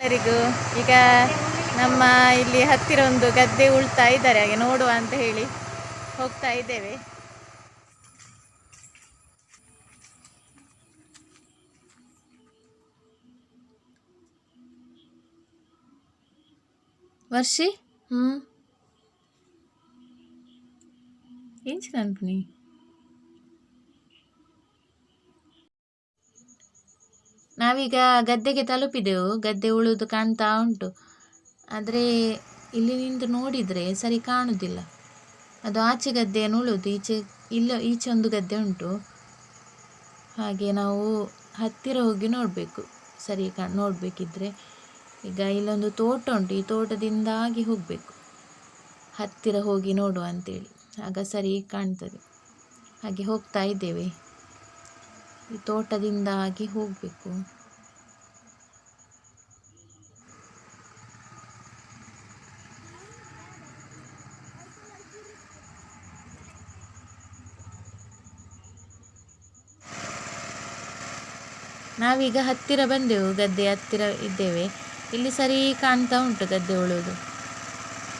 ಎಲ್ಲರಿಗೂ ಈಗ ನಮ್ಮ ಇಲ್ಲಿ ಹತ್ತಿರ ಒಂದು ಗದ್ದೆ ಉಳ್ತಾ ಇದ್ದಾರೆ, ಹಾಗೆ ನೋಡುವ ಅಂತ ಹೇಳಿ ಹೋಗ್ತಾ ಇದ್ದೇವೆ. ವರ್ಷಿ ಏನ್ ಅನ್ಪುನಿ ನಾವೀಗ ಗದ್ದೆಗೆ ತಲುಪಿದೆವು. ಗದ್ದೆ ಉಳುದು ಕಾಣ್ತಾ ಉಂಟು, ಆದರೆ ಇಲ್ಲಿ ನಿಂತು ನೋಡಿದರೆ ಸರಿ ಕಾಣುವುದಿಲ್ಲ. ಅದು ಆಚೆ ಗದ್ದೆಯನ್ನು ಉಳುದು, ಈಚೆ ಒಂದು ಗದ್ದೆ ಉಂಟು. ಹಾಗೆ ನಾವು ಹತ್ತಿರ ಹೋಗಿ ನೋಡಬೇಕು, ಸರಿ ನೋಡಬೇಕಿದ್ರೆ. ಈಗ ಇಲ್ಲೊಂದು ತೋಟ ಉಂಟು, ಈ ತೋಟದಿಂದಾಗಿ ಹೋಗಬೇಕು, ಹತ್ತಿರ ಹೋಗಿ ನೋಡುವ ಅಂತೇಳಿ, ಆಗ ಸರಿ ಕಾಣ್ತದೆ. ಹಾಗೆ ಹೋಗ್ತಾ ಇದ್ದೇವೆ, ಈ ತೋಟದಿಂದಾಗಿ ಹೋಗಬೇಕು. ನಾವೀಗ ಹತ್ತಿರ ಬಂದೆವು, ಗದ್ದೆ ಹತ್ತಿರ ಇದ್ದೇವೆ. ಇಲ್ಲಿ ಸರಿ ಕಾಣ್ತಾ ಉಂಟು ಗದ್ದೆ ಉಳುವುದು.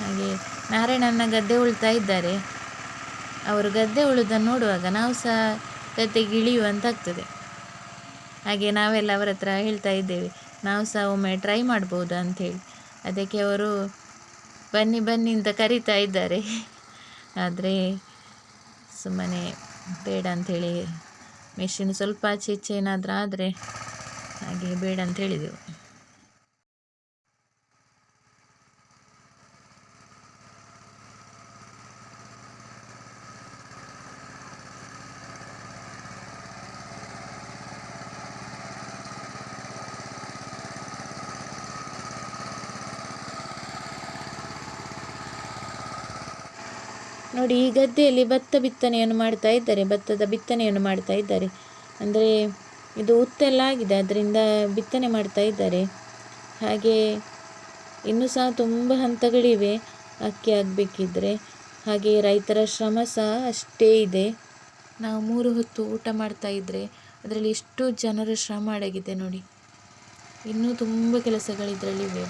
ಹಾಗೆ ನಾರಾಯಣನ ಗದ್ದೆ ಉಳ್ತಾ ಇದ್ದಾರೆ. ಅವರು ಗದ್ದೆ ಉಳುವುದನ್ನು ನೋಡುವಾಗ ನಾವು ಸಹ ಗದ್ದೆಗೆ ಇಳಿಯುವಂತಾಗ್ತದೆ. ಹಾಗೆ ನಾವೆಲ್ಲ ಅವರ ಹತ್ರ ಹೇಳ್ತಾ ಇದ್ದೇವೆ, ನಾವು ಸಹ ಒಮ್ಮೆ ಟ್ರೈ ಮಾಡ್ಬೋದು ಅಂಥೇಳಿ. ಅದಕ್ಕೆ ಅವರು ಬನ್ನಿ ಬನ್ನಿ ಅಂತ ಕರೀತಾ ಇದ್ದಾರೆ. ಆದರೆ ಸುಮ್ಮನೆ ಬೇಡ ಅಂಥೇಳಿ, ಮೆಷಿನ್ ಸ್ವಲ್ಪ ಆಚೆ ಈಚೆ ಏನಾದರೂ ಆದರೆ ಹಾಗೆ ಬೇಡ ಅಂತ ಹೇಳಿದೆವು. ನೋಡಿ, ಈ ಗದ್ದೆಯಲ್ಲಿ ಭತ್ತದ ಬಿತ್ತನೆಯನ್ನು ಮಾಡ್ತಾ ಇದ್ದಾರೆ. ಅಂದರೆ ಇದು ಉತ್ತೆಲ್ಲ ಆಗಿದೆ, ಅದರಿಂದ ಬಿತ್ತನೆ ಮಾಡ್ತಾ ಇದ್ದಾರೆ. ಹಾಗೆ ಇನ್ನೂ ಸಹ ತುಂಬ ಹಂತಗಳಿವೆ ಅಕ್ಕಿ ಆಗಬೇಕಿದ್ರೆ. ಹಾಗೆ ರೈತರ ಶ್ರಮ ಸಹ ಅಷ್ಟೇ ಇದೆ. ನಾವು 3 ಹೊತ್ತು ಊಟ ಮಾಡ್ತಾ ಇದ್ದರೆ ಅದರಲ್ಲಿ ಎಷ್ಟು ಜನರ ಶ್ರಮ ಅಡಗಿದೆ ನೋಡಿ. ಇನ್ನೂ ತುಂಬ ಕೆಲಸಗಳಿದ್ರಲ್ಲಿವೆ.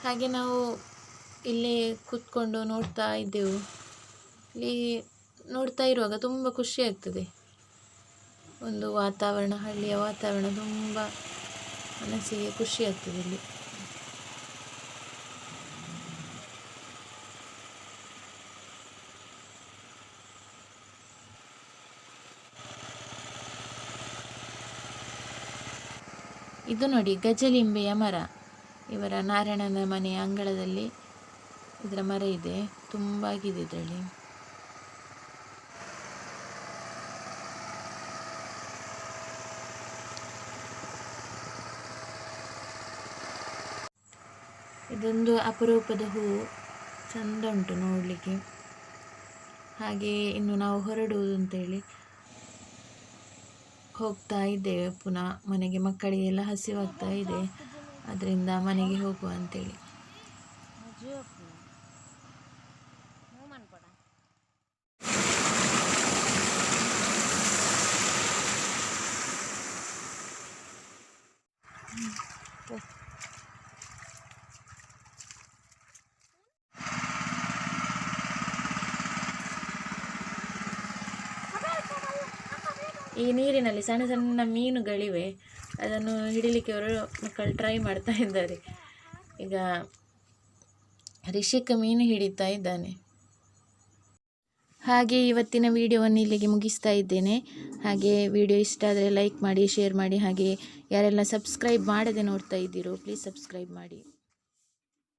ಹಾಗೆ ನಾವು ಇಲ್ಲೇ ಕೂತ್ಕೊಂಡು ನೋಡ್ತಾ ಇದ್ದೆವು. ಇಲ್ಲಿ ನೋಡ್ತಾ ಇರುವಾಗ ತುಂಬ ಖುಷಿ ಆಗ್ತದೆ. ಒಂದು ವಾತಾವರಣ, ಹಳ್ಳಿಯ ವಾತಾವರಣ ತುಂಬ ಮನಸ್ಸಿಗೆ ಖುಷಿ ಆಗ್ತದೆ ಇಲ್ಲಿ. ಇದು ನೋಡಿ, ಗಜಲಿಂಬೆಯ ಮರ. ಇವರ ನಾರಾಯಣನ ಮನೆಯ ಅಂಗಳದಲ್ಲಿ ಇದರ ಮರ ಇದೆ, ತುಂಬ ಆಗಿದೆ ಇದರಲ್ಲಿ. ಇದೊಂದು ಅಪರೂಪದ ಹೂವು, ಚಂದ ಉಂಟು ನೋಡಲಿಕ್ಕೆ. ಹಾಗೆ ಇನ್ನು ನಾವು ಹೊರಡುವುದು ಅಂತೇಳಿ ಹೋಗ್ತಾ ಇದ್ದೇವೆ ಪುನಃ ಮನೆಗೆ. ಮಕ್ಕಳಿಗೆಲ್ಲ ಹಸಿವಾಗ್ತಾ ಇದೆ, ಅದರಿಂದ ಮನೆಗೆ ಹೋಗುವ ಅಂತೇಳಿ. ಈ ನೀರಿನಲ್ಲಿ ಸಣ್ಣ ಸಣ್ಣ ಮೀನುಗಳಿವೆ, ಅದನ್ನು ಹಿಡಿಲಿಕ್ಕೆ ಅವರು ಮಕ್ಕಳು ಟ್ರೈ ಮಾಡ್ತಾ ಇದ್ದಾರೆ. ಈಗ ರಿಷಿಕ್ ಮೀನು ಹಿಡಿತಾ ಇದ್ದಾನೆ. ಹಾಗೆ ಇವತ್ತಿನ ವಿಡಿಯೋವನ್ನು ಇಲ್ಲಿಗೆ ಮುಗಿಸ್ತಾ ಇದ್ದೇನೆ. ಹಾಗೆ ವಿಡಿಯೋ ಇಷ್ಟ ಆದರೆ ಲೈಕ್ ಮಾಡಿ, ಶೇರ್ ಮಾಡಿ. ಹಾಗೆ ಯಾರೆಲ್ಲ ಸಬ್ಸ್ಕ್ರೈಬ್ ಮಾಡದೆ ನೋಡ್ತಾ ಇದ್ದೀರೋ ಪ್ಲೀಸ್ ಸಬ್ಸ್ಕ್ರೈಬ್ ಮಾಡಿ.